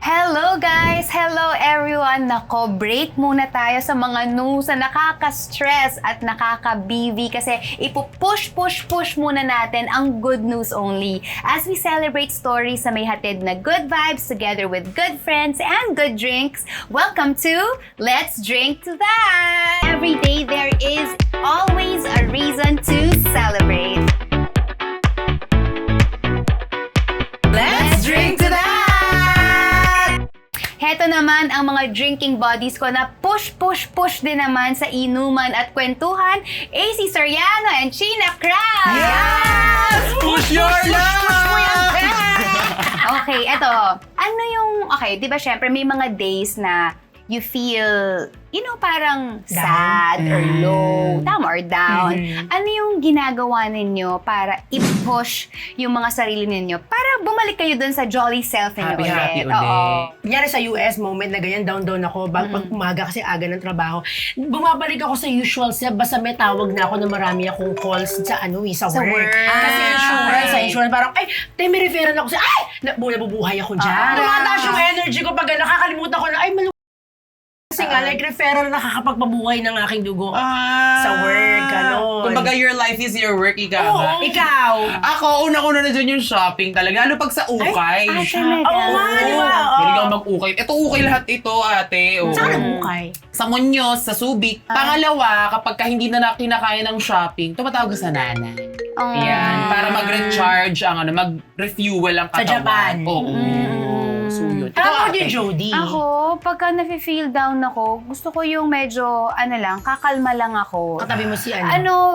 Hello guys! Hello everyone! Nako, break muna tayo sa mga news na nakaka-stress at nakaka-BV kasi ipupush muna natin ang good news only as we celebrate stories na may hatid na good vibes together with good friends and good drinks. Welcome to Let's Drink to That! Every day there is always a reason to celebrate. Let's drink to that! Heto naman ang mga drinking buddies ko na push din naman sa inuman at kwentuhan. AC Soriano and China Crab! Yes! Push your luck! Push mo yan, Okay, eto. Ano yung, okay, di ba syempre may mga days na you feel, parang sad or low, tama, or down. Ano yung ginagawa ninyo para i-push yung mga sarili ninyo para bumalik kayo dun sa jolly self ninyo Happy ulit? ulit. Kunyari sa US, moment na ganyan, down ako. Pag umaga kasi aga ng trabaho, bumabalik ako sa usual self, basta may tawag na ako na marami akong calls sa Sa work. Kasi insurance, parang, may referral ako sa, nabubuhay ako dyan. Tumataas yung energy ko pag nakakalimutan ko na, kasi nga, like, referral nakakapagpabuhay ng aking dugo sa work, gano'n. Kumbaga, your life is your work, ikaw. Oo, ikaw. Ako, una-una na dyan yung shopping talaga. Lalo pag sa ukay. Talaga? Oo nga, di ba? Hindi ako mag-ukay. Ito, ukay lahat ito, ate. Oo. Saan ka nag-ukay? Sa Muñoz, sa Subic. Pangalawa, kapag hindi na kinakaya ng shopping, tumatawag ka sa nanay. Yan. Para mag-recharge, mag-refuel ang Sa katawan. Japan. Oo. So, yun. Ikaw, Ako ate. din, Jody. Ako, pagka nafe-feel down ako, gusto ko yung medyo, kakalma lang ako. Katabi mo si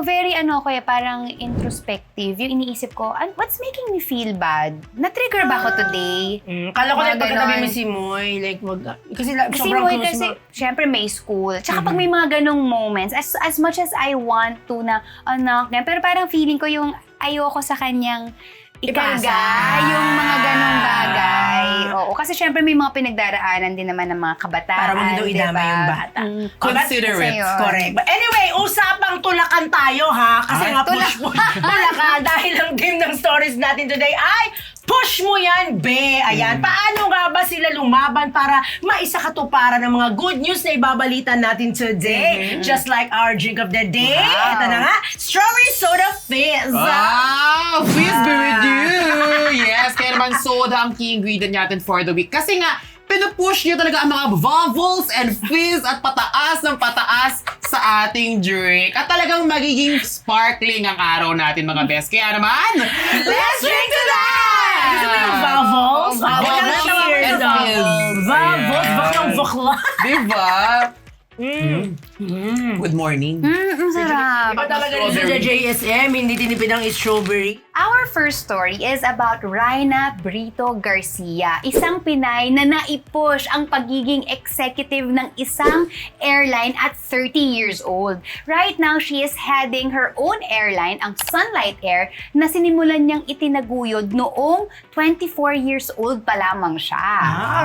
Very parang introspective. Yung iniisip ko, what's making me feel bad? Na-trigger ba ako today? Kala ko Mga na pagkatabi ganon. mo si Moy, like, Kasi sobrang Moy, close kasi, mo. syempre may school. Tsaka pag may mga ganong moments, as much as I want to na, pero parang feeling ko yung ayoko sa kanyang ikarga yung mga ganong bagay. Oo, kasi syempre may mga pinagdaraanan din naman ng mga kabataan. Para wag daw idamay yung bata. Consider Kasi it. yun. Correct. But anyway, usapang tulakan tayo ha. Kasi Ay, nga push tulakan. Dahil ang game ng stories natin today ay push mo yan, be. Ayan. Paano nga ba sila lumaban para maisakatuparan ng mga good news na ibabalita natin today? Just like our drink of the day. Wow. Ito na nga, Strawberry Soda Fizz. Wow! Fizz be with you! Yes, kaya naman soda ang key ingredient natin for the week. Kasi nga, pinupush niyo talaga ang mga bubbles and fizz at pataas ng pataas sa ating drink. At talagang magiging sparkling ang araw natin, mga best. Kaya naman, let's drink to that! Gusto mo yung bubbles? Bubbles and fizz. Bubbles, baklang bakla. Diba? Good morning. Ang sarap. Iba talaga rin sa JSM, hindi tinipid ang strawberry. Our first story is about Raina Brito Garcia, isang Pinay na naipush ang pagiging executive ng isang airline at 30 years old. Right now, she is heading her own airline, ang Sunlight Air, na sinimulan niyang itinaguyod noong 24 years old pa lamang siya.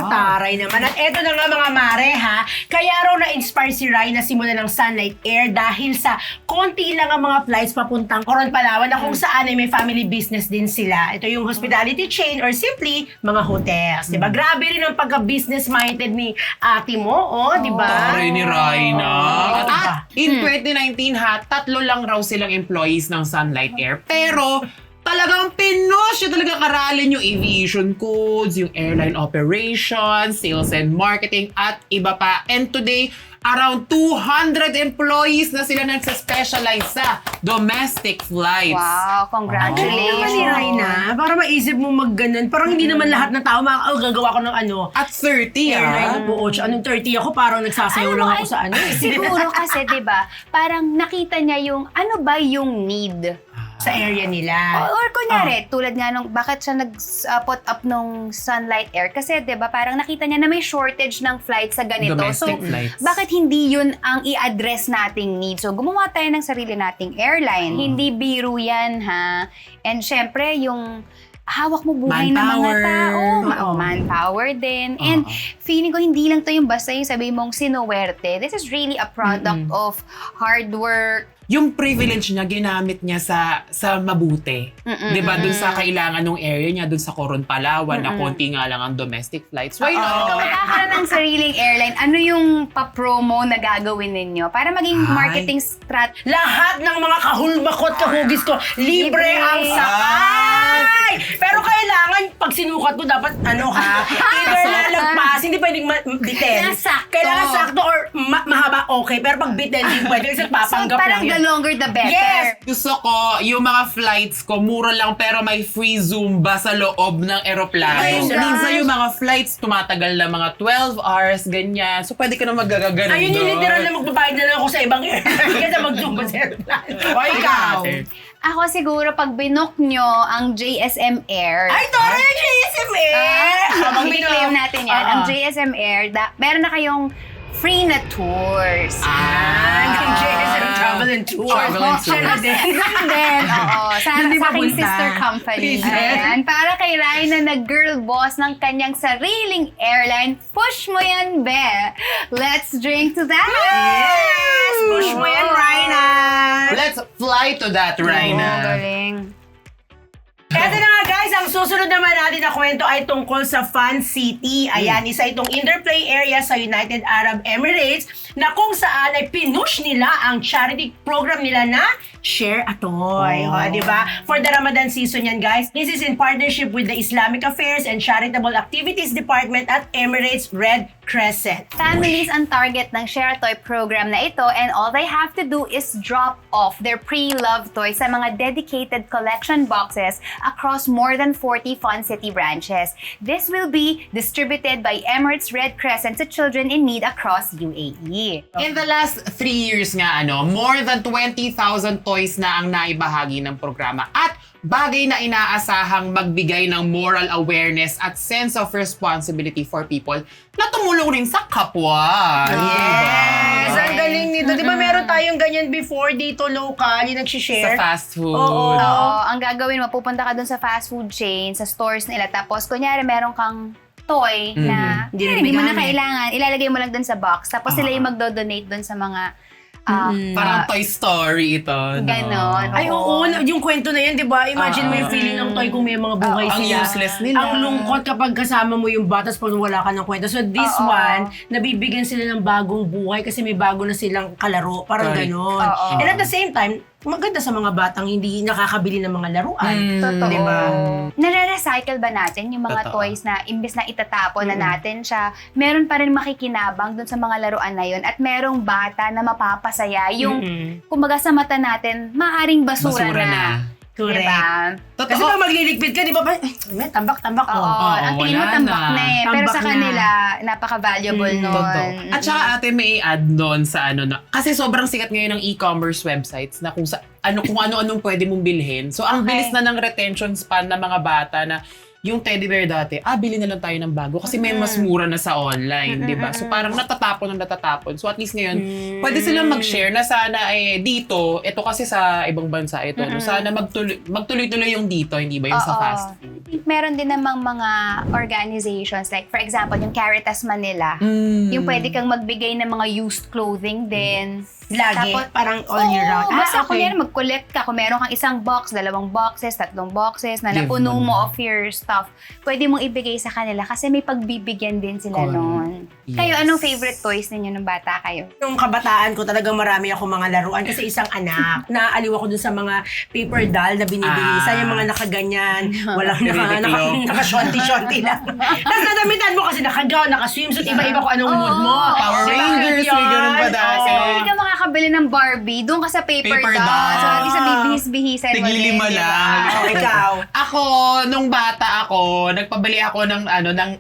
Taray naman. At eto na nga mga mare ha, kaya raw na-inspire si Raina simulan ng Sunlight Air dahil sa konti lang ang mga flights papuntang Coron, Palawan na kung saan ay may family business din sila. Ito yung hospitality chain or simply mga hotels. Diba? Grabe rin ang pagka-business minded ni ate mo, diba? Taray ni Raina. Diba? At in 2019 tatlo lang raw silang employees ng Sunlight Air. Pero talagang pinush yung talagang aralin yung aviation codes, yung airline operations, sales and marketing, at iba pa. And today, around 200 employees na sila nagsa-specialize sa domestic flights. Wow, Naman ni congratulations. Raina, para maisip mo mag-ganon. Parang hindi naman lahat ng tao gagawa ko ng At 30, airline po. Anong 30 ako? Parang nagsasayaw lang ako sa Siguro kasi, di ba, parang nakita niya yung ano ba yung need. sa area nila. Or kunyari, tulad nga nung, bakit siya nag-put up nung Sunlight Air? Kasi, di ba, parang nakita niya na may shortage ng flights sa ganito. Domestic So, flights. bakit hindi yun ang i-address nating need? So, gumawa tayo ng sarili nating airline. Hindi biro yan, ha? And syempre, yung hawak mo buhay ng mga tao. Manpower din. And feeling ko hindi lang to yung basta yung sabi mong sinuwerte. This is really a product of hard work, yung privilege niya, ginamit niya sa mabuti. Diba? Dun sa kailangan ng area niya, dun sa Coron, Palawan, na konti nga lang ang domestic flights. Why not? Kung magkakaroon ng sariling airline, ano yung pa-promo na gagawin ninyo para maging marketing strat? Lahat ng mga kahulmakot, kahugis ko, libre Libre. ang sakay! Pero kailangan, pag sinukat mo, dapat either lalagpas, hindi pwedeng bitin. Sakto. Kailangan sakto or mahaba, okay. Pero pag bitin, hindi pwede kasi So, papanggap parang lang the yan. longer the better. Yes! Gusto ko, yung mga flights ko, mura lang pero may free Zumba sa loob ng eroplano. Oh my Minsan gosh. yung mga flights tumatagal na mga 12 hours, ganyan. So pwede ka na magagaganon Ayun yung doon. literal na magbabayad na lang ako sa ibang airline kaysa mag-zumba sa airline. O ikaw? Ako siguro pag binook nyo ang JSM Air. Ay, Tori, GSM Air! Habang claim natin yan, ang JSM Air, meron na kayong free na tours. Ang JSM Travel and Tour. Travel and Tour. Siya na din. Ganun din, oo. Sana Hindi sa aking papunta. sister company. Yes. Ayan. Para kay Ryan na girl boss ng kanyang sariling airline, push mo yan, be. Let's drink to that. Yes! Push mo yan, Raina! Let's fly to that, Oo, Raina. galing. Eto na nga guys, ang susunod naman natin na kwento ay tungkol sa Fun City. Ayan, isa itong interplay area sa United Arab Emirates na kung saan ay pinush nila ang charity program nila na Share a Toy. Oh. O, diba? For the Ramadan season yan guys. This is in partnership with the Islamic Affairs and Charitable Activities Department at Emirates Red Crescent. Families ang target ng Share a Toy program na ito and all they have to do is drop off their pre-loved toys sa mga dedicated collection boxes across more than 40 Fun City branches. This will be distributed by Emirates Red Crescent to children in need across UAE. In the last 3 years nga, more than 20,000 toys na ang naibahagi ng programa at bagay na inaasahang magbigay ng moral awareness at sense of responsibility for people na tumulong rin sa kapwa. Yes! Diba? Ang galing nito. Di ba meron tayong ganyan before dito local, yung Sa nagsishare? fast food. Oo. Oo, ang gagawin mo, pupunta ka dun sa fast food chain, sa stores nila, tapos kunyari meron kang toy na Hindi rin hindi mo na magamit. kailangan, ilalagay mo lang dun sa box, tapos sila yung magdo-donate dun sa mga Parang Toy Story ito. No? ganon. Ay, oo. Yung kwento na yan, di ba? Imagine mo yung feeling ng toy kung may mga buhay Ang sila. useless nila. Ang lungkot kapag kasama mo yung batas pag wala ka ng kwento. So this Oo. one, nabibigyan sila ng bagong buhay kasi may bago na silang kalaro. Parang Correct. ganon. Oo. And at the same time, maganda sa mga batang hindi nakakabili ng mga laruan. Totoo. Di ba? Nare-recycle ba natin yung mga Totoo. toys na imbes na itatapon na natin siya, meron pa rin makikinabang dun sa mga laruan na yun at merong bata na mapapasaya yung, kumbaga sa mata natin, maaring basura, na. Correct. Diba? Totoo. Kasi pag magliligpit ka, di ba? May tambak-tambak Oo, mo. ang tingin mo wala tambak na. na eh. Pero Tambak sa na. kanila, napaka-valuable nun. Totoo. At saka ate may add doon sa kasi sobrang sikat ngayon ng e-commerce websites na kung ano-anong pwede mong bilhin. So ang Okay. bilis na ng retention span ng mga bata na yung teddy bear dati, bili na lang tayo ng bago kasi may mas mura na sa online, di ba? So parang natatapon. So at least ngayon, pwede silang mag-share na sana dito, ito kasi sa ibang bansa ito, no? Sana magtuloy-tuloy yung dito, hindi ba yung sa Oo. fast food? Meron din namang mga organizations, like for example, yung Caritas Manila, yung pwede kang magbigay ng mga used clothing din. Lagi. Tapos- Parang all year round. Basta okay. kunyari mag-collect ka, kung meron kang isang box, 2 boxes, 3 boxes na Give napuno mo mo na. of your stuff, pwede mong ibigay sa kanila kasi may pagbibigyan din sila Correct. noon. Yes. Kayo, anong favorite toys ninyo nung bata kayo? Nung kabataan ko talagang marami ako mga laruan kasi isang anak. Naaaliw ako dun sa mga paper doll na binibilisan, yung mga nakaganyan, walang Tinitiklop. naka-shonti-shonti lang. Tapos nadamitan mo kasi naka-gown, naka-swimsuit, iba-iba kung anong mood mo. Power Diba? Rangers, may ganun pa dati. Kasi hindi ka makakabili ng Barbie, doon ka sa paper, Paper doll. doll. So, di sa bibihis-bihisan mo din. Tigli-lima di ba? lang. Oh, ikaw. Ako, nung bata ako, nagpabili ako ng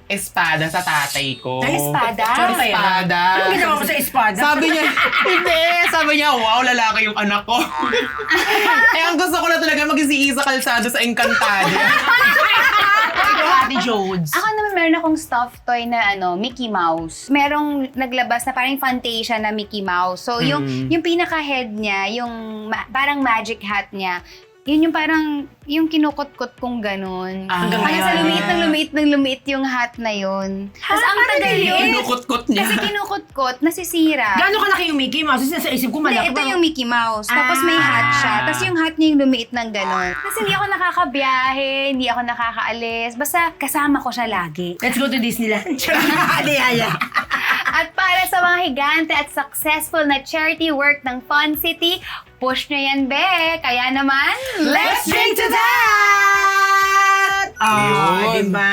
espada sa tatay ko. Ng espada? Ano kaya? Espada. Anong ginawa mo sa espada? Sabi niya, hindi. Sabi niya, wow, lalaki yung anak ko. Ang gusto ko na talaga mag-isiisa sa kalsado sa Encantadia. Ikaw, Ate Jodes. Ako naman meron akong stuffed toy na Mickey Mouse. Merong naglabas na parang Fantasia na Mickey Mouse. So yung pinaka-head niya, yung parang magic hat niya, Yun yung parang, yung kinukot-kot kong ganun. Hanggang Hanggang sa ngayon. lumiit ng lumiit yung hat na yun. Tapos ang Paano tagal niliit? yun. Kinukot-kot niya. Kasi kinukot-kot, nasisira. Gano'ng kalaki yung Mickey Mouse? Kasi sa isip ko Hindi, malaki. ito yung Mickey Mouse. Tapos may hat siya. Tapos yung hat niya yung lumiit ng gano'n. Kasi hindi ako nakakabiyahe, hindi ako nakakaalis. Basta kasama ko siya lagi. Let's go to Disneyland. Aliyaya. At para sa mga higante at successful na charity work ng Fun City, push nyo yan, be! Kaya naman, Let's drink to that! Oh, Yun. diba?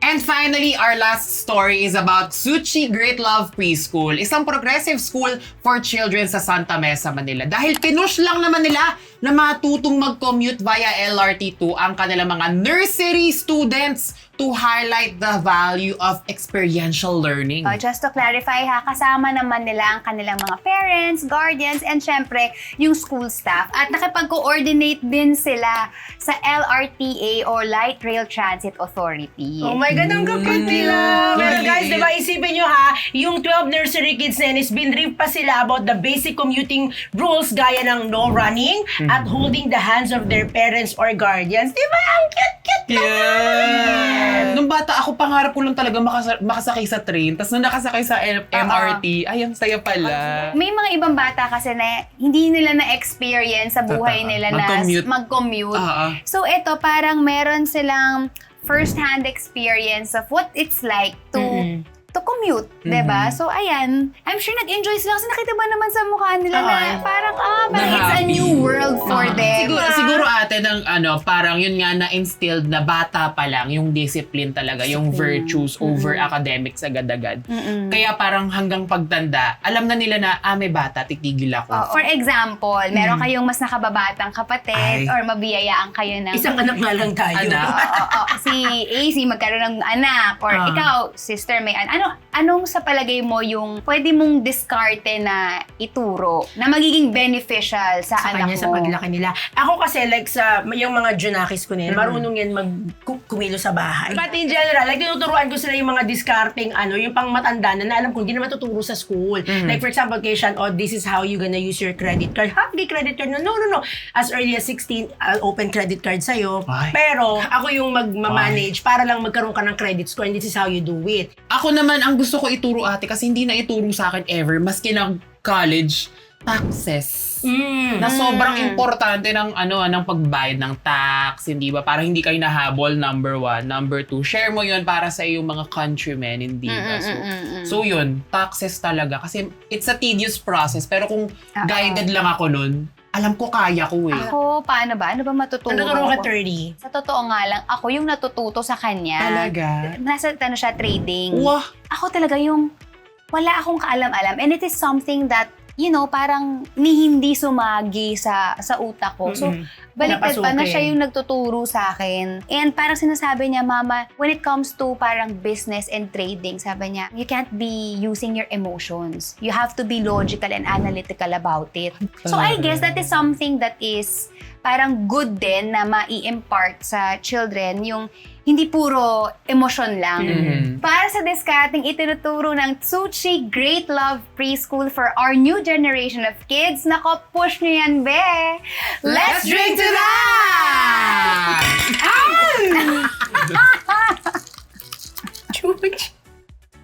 And finally, our last story is about Suchi Great Love Preschool, isang progressive school for children sa Santa Mesa, Manila. Dahil pinush lang naman nila na matutong mag-commute via LRT2 ang kanilang mga nursery students to highlight the value of experiential learning. just to clarify ha, kasama naman nila ang kanilang mga parents, guardians, and syempre, yung school staff. At nakipag-coordinate din sila sa LRTA or Light Rail Transit Authority. Oh my God, ang kapit nila. Well, guys, diba, isipin nyo ha, yung 12 nursery kids na yun is binrief pa sila about the basic commuting rules gaya ng no running at holding the hands of their parents or guardians. Diba? Ang cute-cute Yeah. Nung bata ako, pangarap ko lang talaga makasakay sa train. Tapos nung nakasakay sa MRT, ay, ang saya pala. May mga ibang bata kasi na hindi nila na-experience sa buhay Totoo. nila na mag-commute. So ito, parang meron silang first-hand experience of what it's like to commute, diba? So ayan, I'm sure nag-enjoy sila kasi nakita ba naman sa mukha nila na parang, parang it's a happy. new world for them. Siguro ate ng parang yun nga na-instilled na bata pa lang yung discipline talaga, yung virtues over academics agad-agad. Kaya parang hanggang pagtanda, alam na nila na, may bata, titigil ako. For example, meron kayong mas nakababatang kapatid or mabiyayaan kayo ng Isang anak nga lang tayo. si AC magkaroon ng anak or ikaw, sister, may anong sa palagay mo yung pwede mong diskarte na ituro na magiging beneficial sa anak Kanya mo? sa paglaki nila. Ako kasi like sa yung mga junakis ko nila, marunong yan kumilo sa bahay. But in general, like tinuturuan ko sila yung mga discarding yung pang matanda na alam ko hindi naman tuturo sa school. Like for example, kay Sean, this is how you gonna use your credit card. Hindi credit card. No. As early as 16, I'll open credit card sa'yo. Ay. Pero ako yung magmamanage para lang magkaroon ka ng credit score and this is how you do it. Ako naman, ang gusto ko ituro ate, kasi hindi na ituro sa akin ever, maski ng college, taxes. Na sobrang importante ng ng pagbayad ng tax, hindi ba? Para hindi kayo nahabol, number 1. Number 2, share mo yun para sa iyong mga countrymen, hindi ba? So yun, taxes talaga. Kasi it's a tedious process. Pero kung guided lang ako nun, alam ko kaya ko eh. Ako, paano ba? Ano ba matuturo? Ano ka ko? 30? Sa totoo nga lang, ako yung natututo sa kanya. Talaga? Nasa siya, trading. Wah! Ako talaga yung wala akong kaalam-alam. And it is something that, parang hindi sumagi sa utak ko. So, baliktad pa na siya yung nagtuturo sa akin. And parang sinasabi niya, Mama, when it comes to parang business and trading, sabi niya, you can't be using your emotions. You have to be logical and analytical about it. So, I guess that is something that is parang good din na mai-impart sa children, yung hindi puro emosyon lang. Para sa discarding, itinuturo ng Suchi Great Love Preschool for our new generation of kids. Nako, push nyo yan, be! Let's drink to that!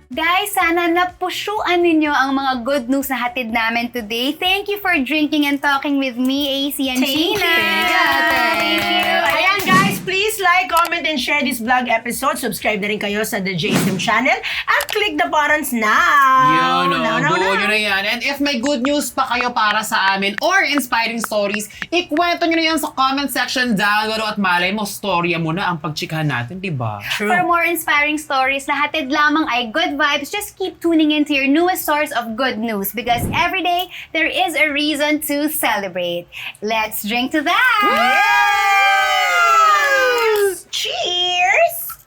Guys, sana napusyuan ninyo ang mga good news na hatid namin today. Thank you for drinking and talking with me, AC and Sheena. Thank you. Ayan guys, please like, comment, and share this vlog episode. Subscribe na rin kayo sa The JSM channel at click the buttons now. Yun, buo nyo na yan. And if may good news pa kayo para sa amin or inspiring stories, ikwento nyo na yan sa comment section down below at malay mo, storya mo na ang pagchikahan natin, di ba? For more inspiring stories na hatid lamang ay good vibes, just keep tuning in to your newest source of good news because every day there is a reason to celebrate. Let's drink to that! Yes! Cheers!